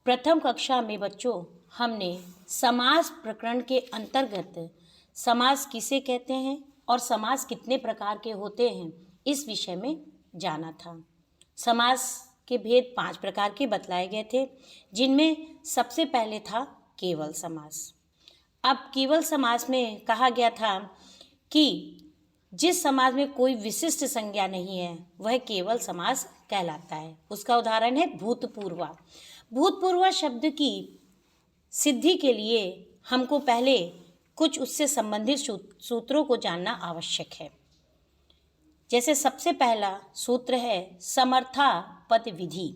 प्रथम कक्षा में बच्चों हमने समास प्रकरण के अंतर्गत समास किसे कहते हैं और समास कितने प्रकार के होते हैं इस विषय में जाना था। समास के भेद 5 प्रकार के बतलाए गए थे, जिनमें सबसे पहले था केवल समास। अब केवल समास में कहा गया था कि जिस समास में कोई विशिष्ट संज्ञा नहीं है वह केवल समास कहलाता है। उसका उदाहरण है भूतपूर्वा। भूतपूर्वा शब्द की सिद्धि के लिए हमको पहले कुछ उससे संबंधित सूत्रों को जानना आवश्यक है। जैसे सबसे पहला सूत्र है समर्था पद विधि।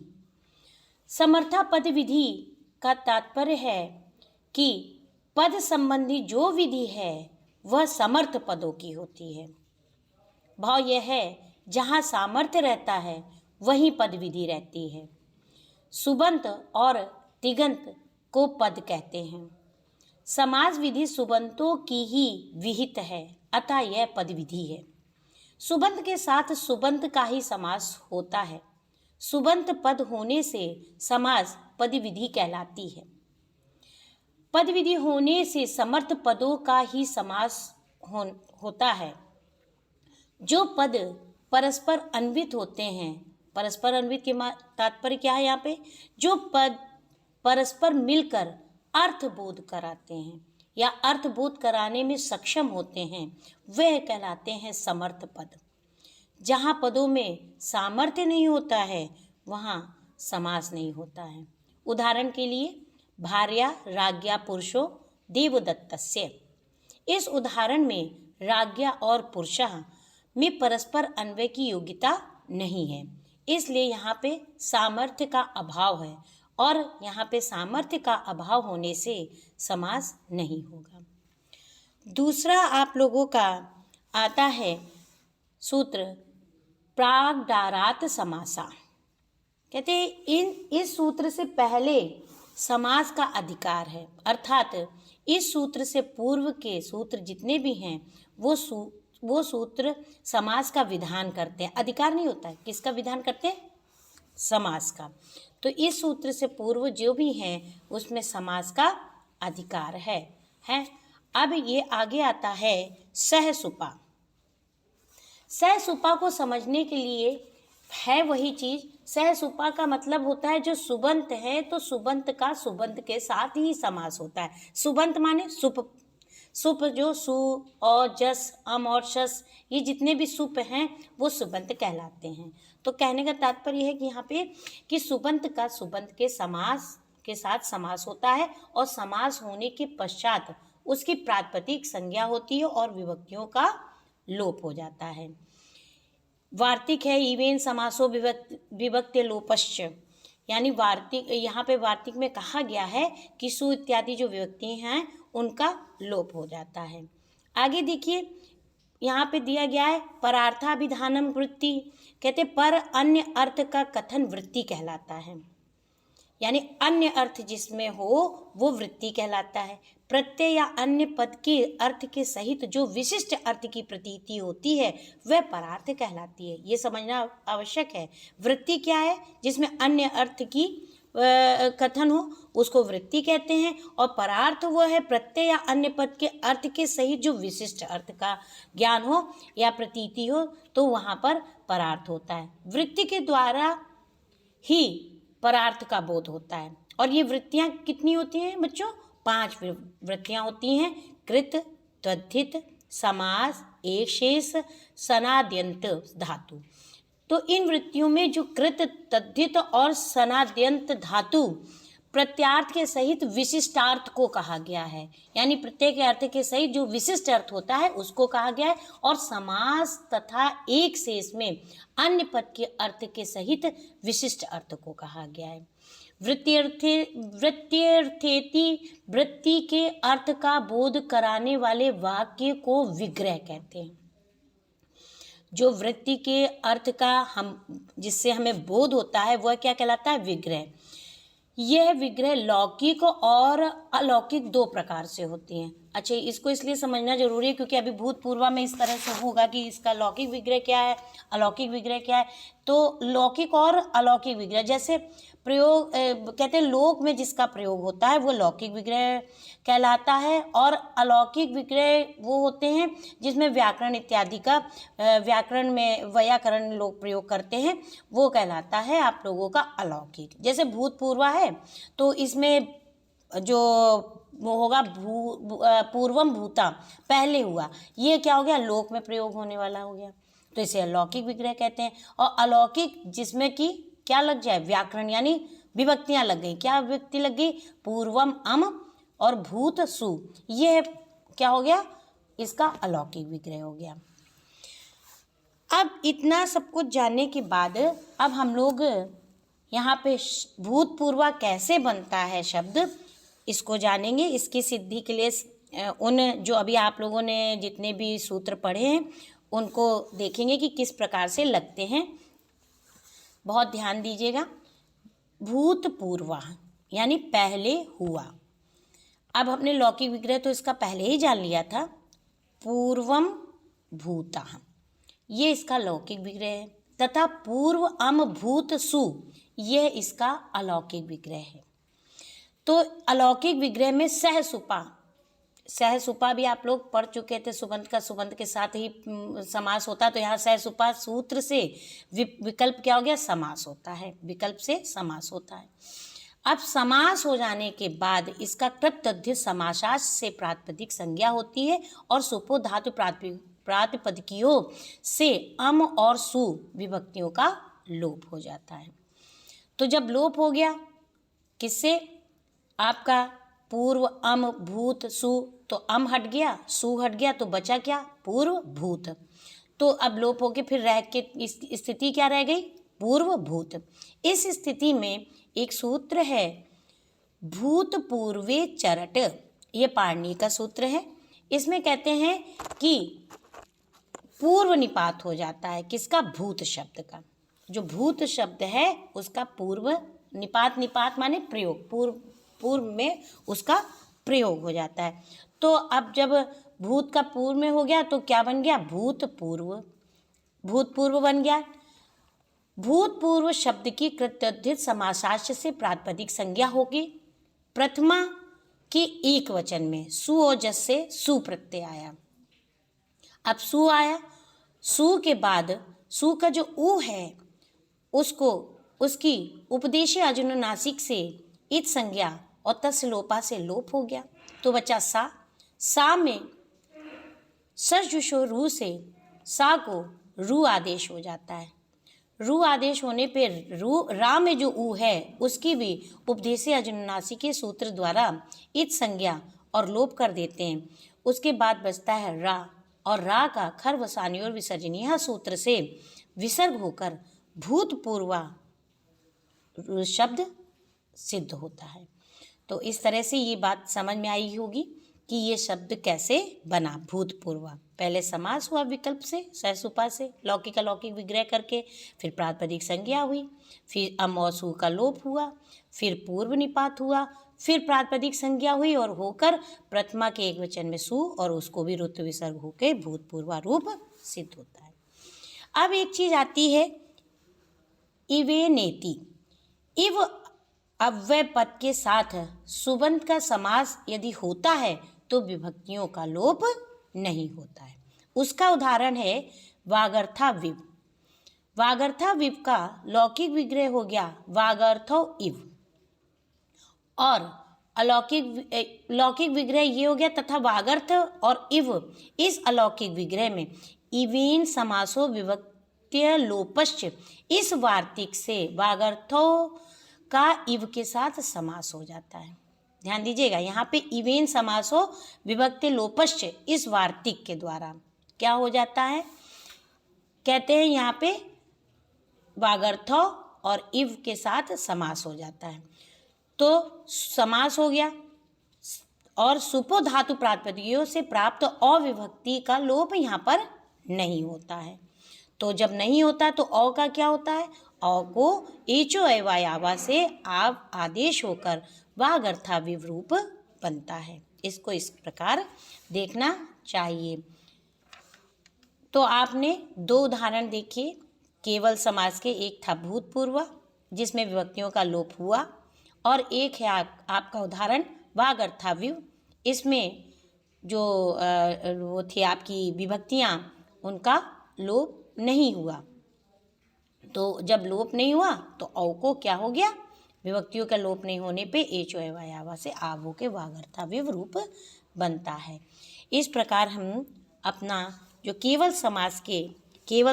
समर्था पद विधि का तात्पर्य है कि पद संबंधी जो विधि है वह समर्थ पदों की होती है। भाव यह है जहाँ सामर्थ्य रहता है वहीं पद विधि रहती है। सुबंत और तिगंत को पद कहते हैं। समास विधि सुबंतों की ही विहित है, अतः यह पद विधि है। सुबंत के साथ सुबंत का ही समास होता है। सुबंत पद होने से समास पद विधि कहलाती है। पद विधि होने से समर्थ पदों का ही समास होता है। जो पद परस्पर अन्वित होते हैं, परस्पर अन्वित के तात्पर्य क्या है यहाँ पे, जो पद परस्पर मिलकर अर्थबोध कराते हैं या अर्थबोध कराने में सक्षम होते हैं वह कहलाते हैं समर्थ पद। जहाँ पदों में सामर्थ्य नहीं होता है वहाँ समास नहीं होता है। उदाहरण के लिए भार्या राज्ञा पुरुषो देवदत्तस्य। इस उदाहरण में राज्ञा और पुरुषः में परस्पर अन्वय की योग्यता नहीं है, इसलिए यहाँ पे सामर्थ्य का अभाव है और यहाँ पे सामर्थ्य का अभाव होने से समास नहीं होगा। दूसरा आप लोगों का आता है सूत्र प्राग्दारात समासा। कहते हैं इस सूत्र से पहले समास का अधिकार है, अर्थात इस सूत्र से पूर्व के सूत्र जितने भी हैं वो सूत्र समास का विधान करते हैं। अधिकार नहीं होता है, किसका विधान करते हैं? समास का। तो इस सूत्र से पूर्व जो भी हैं उसमें समास का अधिकार है। अब ये आगे आता है सहसुपा। सहसुपा को समझने के लिए है वही चीज। सहसुपा का मतलब होता है जो सुबंत है तो सुबंत का सुबंत के साथ ही समास होता है। सुबंत माने सुप, सुप जो सु और जस अम और शस ये जितने भी सुप हैं वो सुबंत कहलाते हैं। तो कहने का तात्पर्य है कि यहाँ पे कि सुबंत का सुबंत के समास के साथ समास होता है और समास होने के पश्चात उसकी प्रातिपदिक संज्ञा होती है और विभक्तियों का लोप हो जाता है। वार्तिक है इवेन समासो विभक्ति लोपश्च, यानी वार्तिक, यहाँ पे वार्तिक में कहा गया है कि सु इत्यादि जो विभक्ति हैं उनका लोप हो जाता है। आगे देखिए यहाँ पे दिया गया है परार्थाभिधानम वृत्ति। कहते पर अन्य अर्थ का कथन वृत्ति कहलाता है, यानी अन्य अर्थ जिसमें हो वो वृत्ति कहलाता है। प्रत्यय या अन्य पद के अर्थ के सहित जो विशिष्ट अर्थ की प्रतीति होती है वह परार्थ कहलाती है। ये समझना आवश्यक है। वृत्ति क्या है? जिसमें अन्य अर्थ की कथन हो उसको वृत्ति कहते हैं, और परार्थ वो है प्रत्यय या अन्य पद के अर्थ के सहित जो विशिष्ट अर्थ का ज्ञान हो या प्रतीति हो तो वहाँ पर परार्थ होता है। वृत्ति के द्वारा ही परार्थ का बोध होता है। और ये वृत्तियाँ कितनी होती हैं बच्चों? 5 वृत्तियाँ होती हैं। कृत, तद्धित, समास, एकशेष, सनाद्यंत धातु। तो इन वृत्तियों में जो कृत, तद्धित और सनाद्यंत धातु प्रत्यार्थ के सहित विशिष्टार्थ को कहा गया है, यानी प्रत्येक अर्थ के सहित जो विशिष्ट अर्थ होता है उसको कहा गया है। और समास तथा एक शेष में अन्य पद के अर्थ के सहित विशिष्ट अर्थ को कहा गया है। वृत्त्यर्थेति वृत्ति के अर्थ का बोध कराने वाले वाक्य को विग्रह कहते हैं। जो वृत्ति के अर्थ का जिससे हमें बोध होता है वह क्या कहलाता है? विग्रह। यह विग्रह लौकिक और अलौकिक 2 प्रकार से होती हैं। अच्छा, इसको इसलिए समझना जरूरी है क्योंकि अभी भूतपूर्वा में इस तरह से होगा कि इसका लौकिक विग्रह क्या है, अलौकिक विग्रह क्या है। तो लौकिक और अलौकिक विग्रह, जैसे प्रयोग कहते हैं लोक में जिसका प्रयोग होता है वो लौकिक विग्रह कहलाता है, और अलौकिक विग्रह वो होते हैं जिसमें व्याकरण इत्यादि का व्याकरण में वैयाकरण लोग प्रयोग करते हैं, वो कहलाता है आप लोगों का अलौकिक। जैसे भूतपूर्वा है तो इसमें जो वो होगा पूर्वम भूता, पहले हुआ, ये क्या हो गया, लोक में प्रयोग होने वाला हो गया, तो इसे अलौकिक विग्रह कहते हैं। और अलौकिक जिसमें कि क्या लग जाए, व्याकरण यानी विभक्तियां लग गई। क्या विभक्ति लग गई, पूर्वम अम और भूत सु, ये क्या हो गया, इसका अलौकिक विग्रह हो गया। अब इतना सब कुछ जानने के बाद अब हम लोग यहाँ पे भूतपूर्वा कैसे बनता है शब्द, इसको जानेंगे। इसकी सिद्धि के लिए उन जो अभी आप लोगों ने जितने भी सूत्र पढ़े हैं उनको देखेंगे कि किस प्रकार से लगते हैं। बहुत ध्यान दीजिएगा। भूतपूर्वा यानी पहले हुआ। अब हमने लौकिक विग्रह तो इसका पहले ही जान लिया था। पूर्वम भूता, ये इसका लौकिक विग्रह है, तथा पूर्व अम भूत सु, यह इसका अलौकिक विग्रह है। तो अलौकिक विग्रह में सहसुपा, सहसुपा भी आप लोग पढ़ चुके थे, सुबंत का सुबंत के साथ ही समास होता है, तो यहाँ सहसुपा सूत्र से विकल्प क्या हो गया, समास होता है, विकल्प से समास होता है। अब समास हो जाने के बाद इसका कृत तद्धित समासाश से प्रातिपदिक संज्ञा होती है और सुपो धातु प्रातिपदिकियों से अम और सु विभक्तियों का लोप हो जाता है। तो जब लोप हो गया किससे, आपका पूर्व अम भूत सु, तो अम हट गया, सु हट गया, तो बचा क्या, पूर्व भूत। तो अब लोप होके फिर रह के स्थिति क्या रह गई, पूर्व भूत। इस स्थिति में एक सूत्र है भूतपूर्वे चरट, ये पाणिनि का सूत्र है। इसमें कहते हैं कि पूर्व निपात हो जाता है, किसका, भूत शब्द का। जो भूत शब्द है उसका पूर्व निपात, निपात माने प्रयोग, पूर्व में उसका प्रयोग हो जाता है। तो अब जब भूत का पूर्व में हो गया तो क्या बन गया, भूतपूर्व, भूतपूर्व बन गया। भूतपूर्व शब्द की कृतद्धित समासाश्य से प्रातिपदिक संज्ञा होगी। प्रथमा के एक वचन में सु और जस से सु प्रत्यय आया। अब सु आया, सु के बाद सु का जो उ है उसको उसकी उपदेशीय अनुनासिक से इत संज्ञा और तस् लोपा से लोप हो गया, तो बचा सा। सा में सजुषो रू से सा को रू आदेश हो जाता है। रू आदेश होने पर रू रा में जो ऊ है उसकी भी उपदेशीय अनुनासिक के सूत्र द्वारा इत संज्ञा और लोप कर देते हैं। उसके बाद बचता है रा, और रा का खर्वसानी और विसर्जनीय सूत्र से विसर्ग होकर भूतपूर्वा शब्द सिद्ध होता है। तो इस तरह से ये बात समझ में आई होगी कि ये शब्द कैसे बना, भूतपूर्वा। पहले समास हुआ विकल्प से, सहसुपा से, लौकिक अलौकिक विग्रह करके, फिर प्रातिपदिक संज्ञा हुई, फिर अम और सु का लोप हुआ, फिर पूर्व निपात हुआ, फिर प्रातिपदिक संज्ञा हुई और होकर प्रथमा के एक वचन में सु और उसको भी रुत्व विसर्ग होकर भूतपूर्वा रूप सिद्ध होता है। अब एक चीज आती है इवे नेति। इव अव्यय पद के साथ सुबंत का समास यदि होता है तो विभक्तियों का लोप नहीं होता है। उसका उदाहरण है वागर्था विव। वागर्था विव का लौकिक विग्रह हो गया वागर्थो इव, और लौकिक विग्रह ये हो गया तथा वागर्थ और इव। इस अलौकिक विग्रह में इवेन समासो विभक्त्य लोपश्च, इस वार्तिक से वागर्थो का इव के साथ समास हो जाता है। ध्यान दीजिएगा, यहाँ पे इवेन समासो विभक्ति लोपश्च इस वार्तिक के द्वारा क्या हो जाता है, कहते हैं यहाँ पे वागर्थो और इव के साथ समास हो जाता है। तो समास हो गया और सुपो धातु प्रातिपदिकों से प्राप्त अविभक्ति का लोप यहाँ पर नहीं होता है। तो जब नहीं होता तो अ का क्या होता है, अ को एचो एवायावा से आव आदेश होकर वागर्था विव रूप बनता है। इसको इस प्रकार देखना चाहिए। तो आपने 2 उदाहरण देखे केवल समास के। एक था भूतपूर्व जिसमें विभक्तियों का लोप हुआ, और एक है आपका उदाहरण वाग अर्थाव्यूह। इसमें जो वो थी आपकी विभक्तियाँ, उनका लोप नहीं हुआ। तो जब लोप नहीं हुआ तो औ को क्या हो गया, विभक्तियों का लोप नहीं होने पे एच ओ एवा यावा से आवो के वाग अर्थाव्यूह रूप बनता है। इस प्रकार हम अपना जो केवल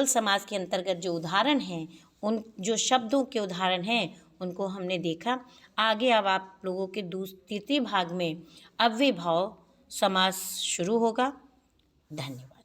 समास के अंतर्गत जो उदाहरण हैं, उन जो शब्दों के उदाहरण हैं उनको हमने देखा। आगे अब आप लोगों के तृतीय भाग में अव्ययभाव समास शुरू होगा। धन्यवाद।